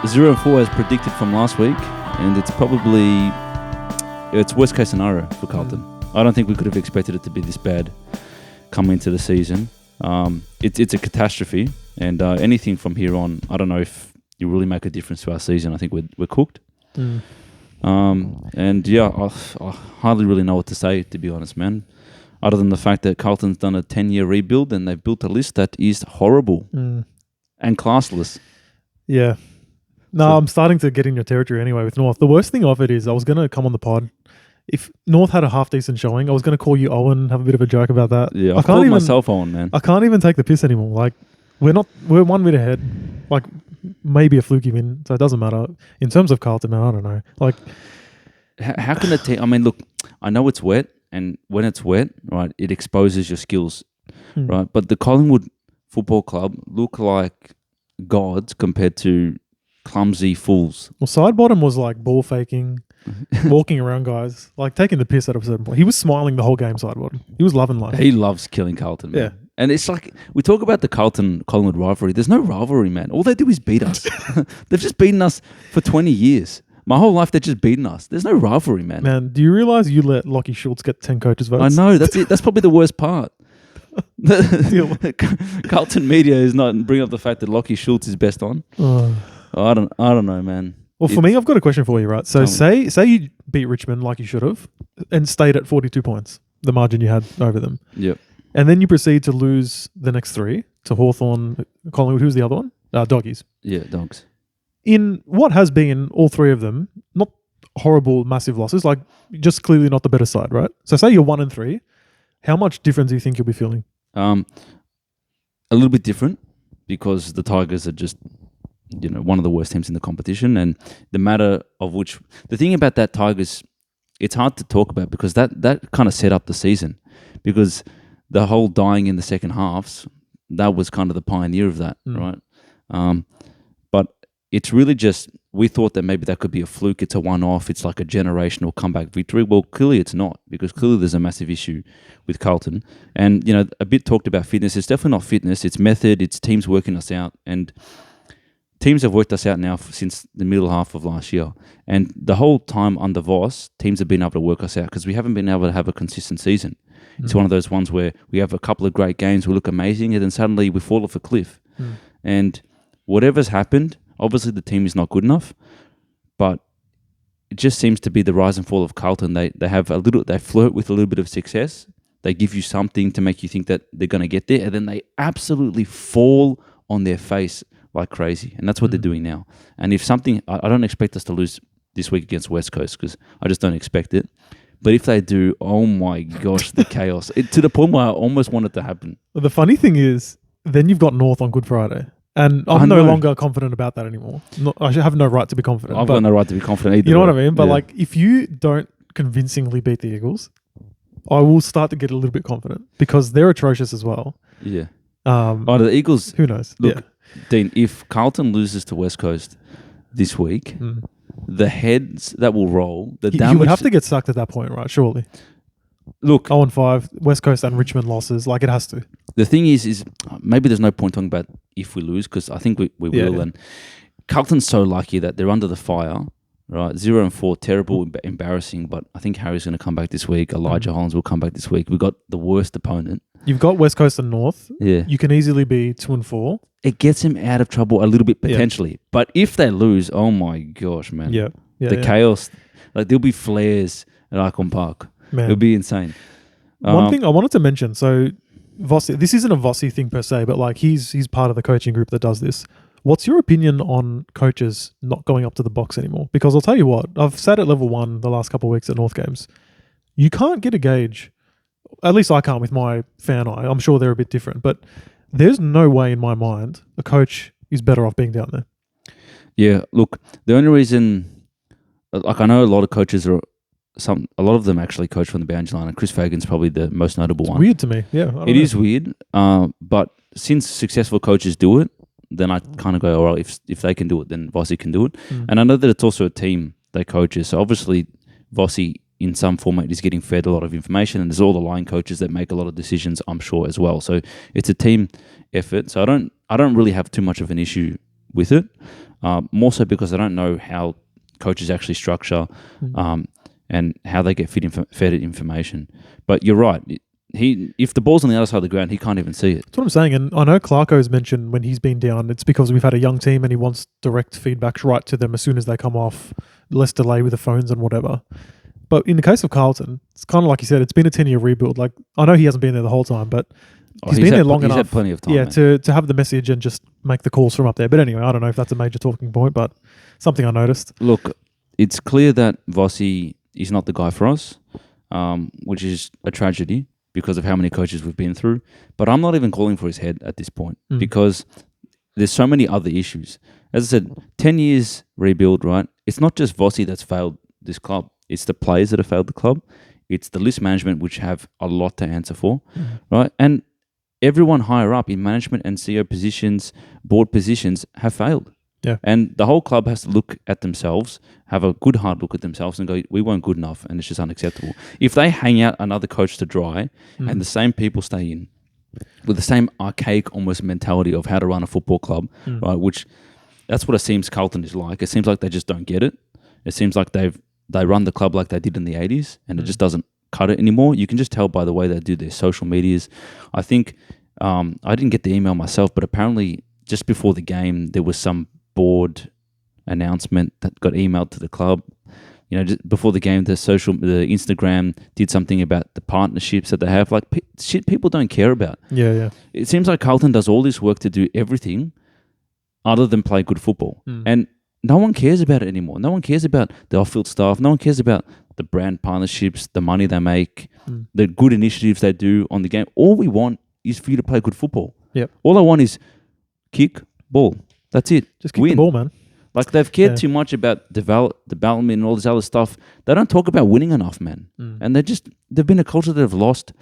0-4 as predicted from last week, and it's worst case scenario for Carlton. I don't think we could have expected it to be this bad coming into the season. It's a catastrophe, and anything from here on, I don't know if you really make a difference to our season. I think we're cooked. And yeah, I hardly really know what to say, to be honest, man. Other than the fact that Carlton's done a 10-year rebuild and they've built a list that is horrible and classless. Yeah. No, I'm starting to get in your territory anyway with North. The worst thing of it is I was going to come on the pod. If North had a half-decent showing, I was going to call you Owen, have a bit of a joke about that. Yeah, I've called myself Owen, man. I can't even take the piss anymore. Like, we're 1 bit ahead. Like, maybe a fluky win, so it doesn't matter. In terms of Carlton, man, I don't know. Like, how can a team... I mean, look, I know it's wet, and when it's wet, right, it exposes your skills, right? But the Collingwood Football Club look like gods compared to clumsy fools. Well, Sidebottom was like ball faking, walking around guys, like taking the piss at a certain point. He was smiling the whole game, Sidebottom. He was loving life. He loves killing Carlton, man. Yeah. And it's like, we talk about the Carlton-Collingwood rivalry. There's no rivalry, man. All they do is beat us. They've just beaten us for 20 years. My whole life, they've just beaten us. There's no rivalry, man. Man, do you realise you let Lockie Schultz get 10 coaches' votes? I know. That's it. That's probably the worst part. Carlton media is not bring up the fact that Lockie Schultz is best on. I don't know, man. Well, for me, I've got a question for you, right? So say you beat Richmond like you should have and stayed at 42 points, the margin you had over them. Yep. And then you proceed to lose the next three to Hawthorn, Collingwood. Who's the other one? Doggies. Yeah, Dogs. In what has been all three of them, not horrible, massive losses, like just clearly not the better side, right? So say you're 1-3. How much difference do you think you'll be feeling? A little bit different because the Tigers are just, one of the worst teams in the competition. And the matter of which, the thing about that Tigers, it's hard to talk about because that kind of set up the season because the whole dying in the second halves, that was kind of the pioneer of that, right? But it's really just, we thought that maybe that could be a fluke. It's a one-off. It's like a generational comeback victory. Well, clearly it's not because clearly there's a massive issue with Carlton. And, a bit talked about fitness. It's definitely not fitness. It's method. It's teams working us out. And teams have worked us out now since the middle half of last year. And the whole time under Voss, teams have been able to work us out because we haven't been able to have a consistent season. It's one of those ones where we have a couple of great games, we look amazing, and then suddenly we fall off a cliff. And whatever's happened, obviously the team is not good enough, but it just seems to be the rise and fall of Carlton. They flirt with a little bit of success. They give you something to make you think that they're going to get there, and then they absolutely fall on their face like crazy. And that's what they're doing now. And if something, I don't expect us to lose this week against West Coast because I just don't expect it. But if they do, oh my gosh, the chaos. To the point where I almost want it to happen. Well, the funny thing is, then you've got North on Good Friday. And I'm no longer confident about that anymore. I should have no right to be confident. I've got no right to be confident either. You know what I mean? But if you don't convincingly beat the Eagles, I will start to get a little bit confident because they're atrocious as well. Yeah. The Eagles. Who knows? Look, Dean, if Carlton loses to West Coast this week, the heads that will roll, the damage... You would have to get sucked at that point, right? Surely. Look... 0-5, West Coast and Richmond losses, like it has to. The thing is maybe there's no point talking about if we lose because I think we will. Yeah. And Carlton's so lucky that they're under the fire, right? 0-4, terrible, embarrassing, but I think Harry's going to come back this week. Elijah Hollins will come back this week. We've got the worst opponent. You've got West Coast and North. Yeah. You can easily be 2-4. It gets him out of trouble a little bit potentially. Yeah. But if they lose, oh my gosh, man. Yeah. The chaos, like there'll be flares at Icon Park. Man. It'll be insane. One thing I wanted to mention, so Vossi, this isn't a Vossi thing per se, but like he's part of the coaching group that does this. What's your opinion on coaches not going up to the box anymore? Because I'll tell you what, I've sat at level 1 the last couple of weeks at North games. You can't get a gauge. At least I can't with my fan eye. I'm sure they're a bit different, but there's no way in my mind a coach is better off being down there. Yeah, look, the only reason, like I know a lot of coaches a lot of them actually coach from the boundary line, and Chris Fagan's probably the most notable one. Weird to me, yeah. It is weird, but since successful coaches do it, then I kind of go, all right, if they can do it, then Vossi can do it. And I know that it's also a team they coaches, so obviously Vossi in some format is getting fed a lot of information, and there's all the line coaches that make a lot of decisions, I'm sure, as well. So it's a team effort. So I don't really have too much of an issue with it. More so because I don't know how coaches actually structure and how they get fed information. But you're right. If the ball's on the other side of the ground, he can't even see it. That's what I'm saying. And I know Clarko's mentioned when he's been down, it's because we've had a young team and he wants direct feedback right to them as soon as they come off, less delay with the phones and whatever. But in the case of Carlton, it's kind of like you said, it's been a 10-year rebuild. Like, I know he hasn't been there the whole time, but he's been there long enough. He's had plenty of time. Yeah, to have the message and just make the calls from up there. But anyway, I don't know if that's a major talking point, but something I noticed. Look, it's clear that Vossi is not the guy for us, which is a tragedy because of how many coaches we've been through. But I'm not even calling for his head at this point because there's so many other issues. As I said, 10 years rebuild, right? It's not just Vossi that's failed this club. It's the players that have failed the club. It's the list management, which have a lot to answer for, right? And everyone higher up in management and CEO positions, board positions, have failed. Yeah. And the whole club has to look at themselves, have a good hard look at themselves and go, we weren't good enough and it's just unacceptable. If they hang out another coach to dry and the same people stay in with the same archaic almost mentality of how to run a football club, right, which that's what it seems Carlton is like. It seems like they just don't get it. It seems like they run the club like they did in the 80s and it just doesn't cut it anymore. You can just tell by the way they do their social medias. I think I didn't get the email myself, but apparently just before the game there was some board announcement that got emailed to the club. You know, just before the game, the Instagram did something about the partnerships that they have. Like shit, people don't care about. Yeah. It seems like Carlton does all this work to do everything other than play good football, and no one cares about it anymore. No one cares about the off-field stuff. No one cares about the brand partnerships, the money they make, the good initiatives they do on the game. All we want is for you to play good football. Yep. All I want is kick, ball. That's it. Just kick the ball, man. Like they've cared too much about development and all this other stuff. They don't talk about winning enough, man. And they've been a culture that have lost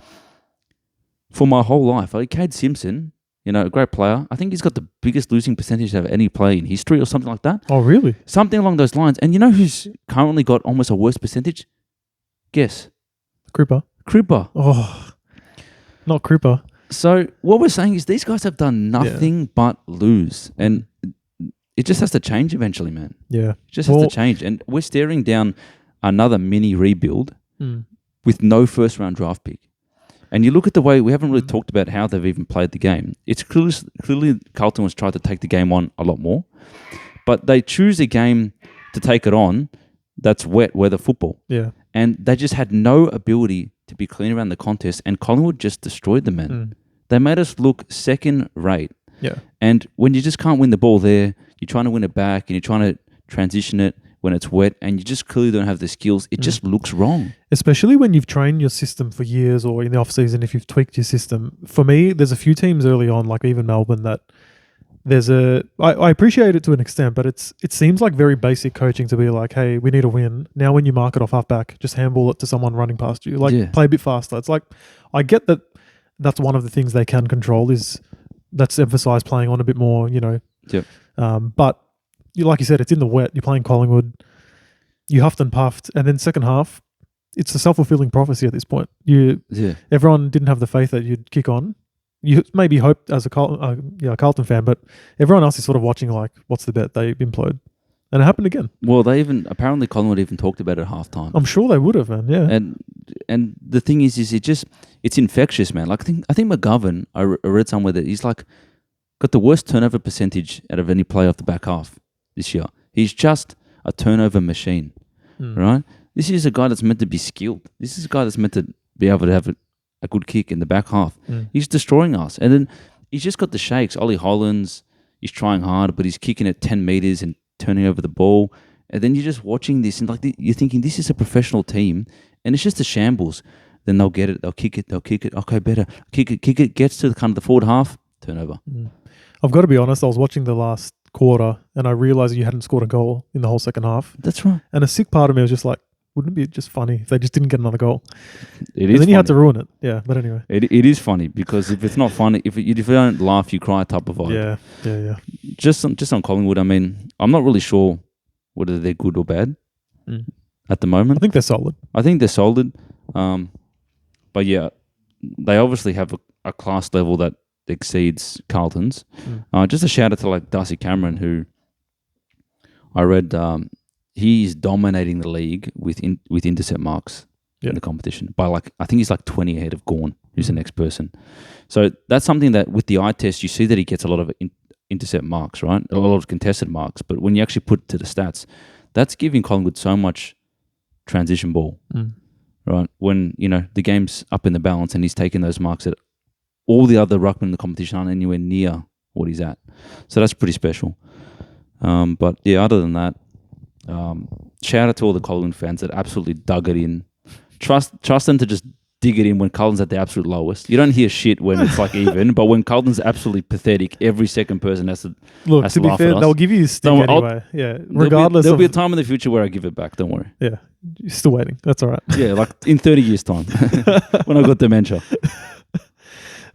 for my whole life. Like Cade Simpson, you know, a great player. I think he's got the biggest losing percentage of any player in history or something like that. Oh, really? Something along those lines. And you know who's currently got almost a worse percentage? Guess. Cripper. Oh, not Cripper. So what we're saying is these guys have done nothing but lose. And it just has to change eventually, man. Yeah. It just has to change. And we're staring down another mini rebuild with no first-round draft pick. And you look at the way, we haven't really talked about how they've even played the game. It's clearly Carlton was trying to take the game on a lot more. But they choose a game to take it on that's wet weather football. Yeah. And they just had no ability to be clean around the contest. And Collingwood just destroyed them, man. They made us look second rate. Yeah. And when you just can't win the ball there, you're trying to win it back and you're trying to transition it when it's wet and you just clearly don't have the skills. It just looks wrong. Especially when you've trained your system for years or in the off-season, if you've tweaked your system. For me, there's a few teams early on, like even Melbourne, that I appreciate it to an extent, but it seems like very basic coaching to be like, hey, we need a win. Now when you mark it off halfback, just handball it to someone running past you. Play a bit faster. It's like, I get that that's one of the things they can control is that's emphasised playing on a bit more, you know. Yep. But like you said, it's in the wet. You're playing Collingwood. You huffed and puffed. And then second half, it's a self-fulfilling prophecy at this point. Everyone didn't have the faith that you'd kick on. You maybe hoped as a Carlton fan, but everyone else is sort of watching like, what's the bet? They implode. And it happened again. Well, apparently Collingwood even talked about it at halftime. I'm sure they would have, man. Yeah. And the thing is it's infectious, man. Like I think McGovern, I read somewhere that he's like got the worst turnover percentage out of any player off the back half this year. He's just a turnover machine, right? This is a guy that's meant to be skilled. This is a guy that's meant to be able to have a good kick in the back half. He's destroying us. And then he's just got the shakes. Ollie Hollands, he's trying hard, but he's kicking at 10 meters and turning over the ball. And then you're just watching this and you're thinking, this is a professional team and it's just a shambles. Then they'll get it. They'll kick it. Okay, better. Kick it. Gets to kind of the forward half, turnover. I've got to be honest, I was watching the last quarter and I realised you hadn't scored a goal in the whole second half. That's right. And a sick part of me was just like, wouldn't it be just funny if they just didn't get another goal? It is. And then you had funny. to ruin it. Yeah, but anyway. It is funny because if it's not funny, if you don't laugh, you cry type of vibe. Yeah. Just on Collingwood, I mean, I'm not really sure whether they're good or bad at the moment. I think they're solid. But yeah, they obviously have a class level that exceeds Carlton's. Just a shout out to like Darcy Cameron, who I read he is dominating the league with intercept marks in the competition by like, I think he's like 20 ahead of Gawn, who's the next person. So that's something that with the eye test, you see that he gets a lot of intercept marks, right? A lot of contested marks. But when you actually put it to the stats, that's giving Collingwood so much transition ball, right? When, the game's up in the balance and he's taking those marks that all the other ruckmen in the competition aren't anywhere near what he's at. So that's pretty special. But yeah, other than that, shout out to all the Collingwood fans that absolutely dug it in. Trust them to just dig it in when Carlton's at the absolute lowest. You don't hear shit when it's like even, but when Carlton's absolutely pathetic, every second person has to Look, has to be laugh fair, at us. they'll give you a stick anyway. Yeah, regardless. There'll be a time in the future where I give it back. Don't worry. Yeah, you're still waiting. That's all right. Yeah, like in 30 years' time when I've got dementia.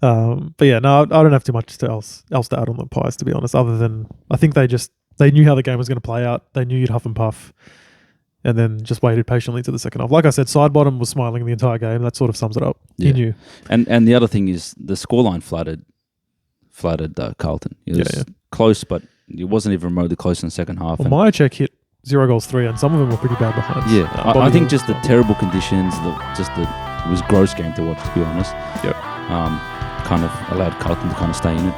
But yeah, no, I don't have too much else to add on the Pies, to be honest, other than I think they knew how the game was going to play out. They knew you'd huff and puff, and then just waited patiently to the second half. Like I said, Sidebottom was smiling the entire game. That sort of sums it up. Yeah. He knew. And the other thing is the scoreline flattered Carlton. It was close, but it wasn't even remotely close in the second half. Well, my check hit 0 goals 3, and some of them were pretty bad behind. Yeah, I think just the terrible conditions, it was gross game to watch, to be honest. Yep. Kind of allowed Carlton to kind of stay in it.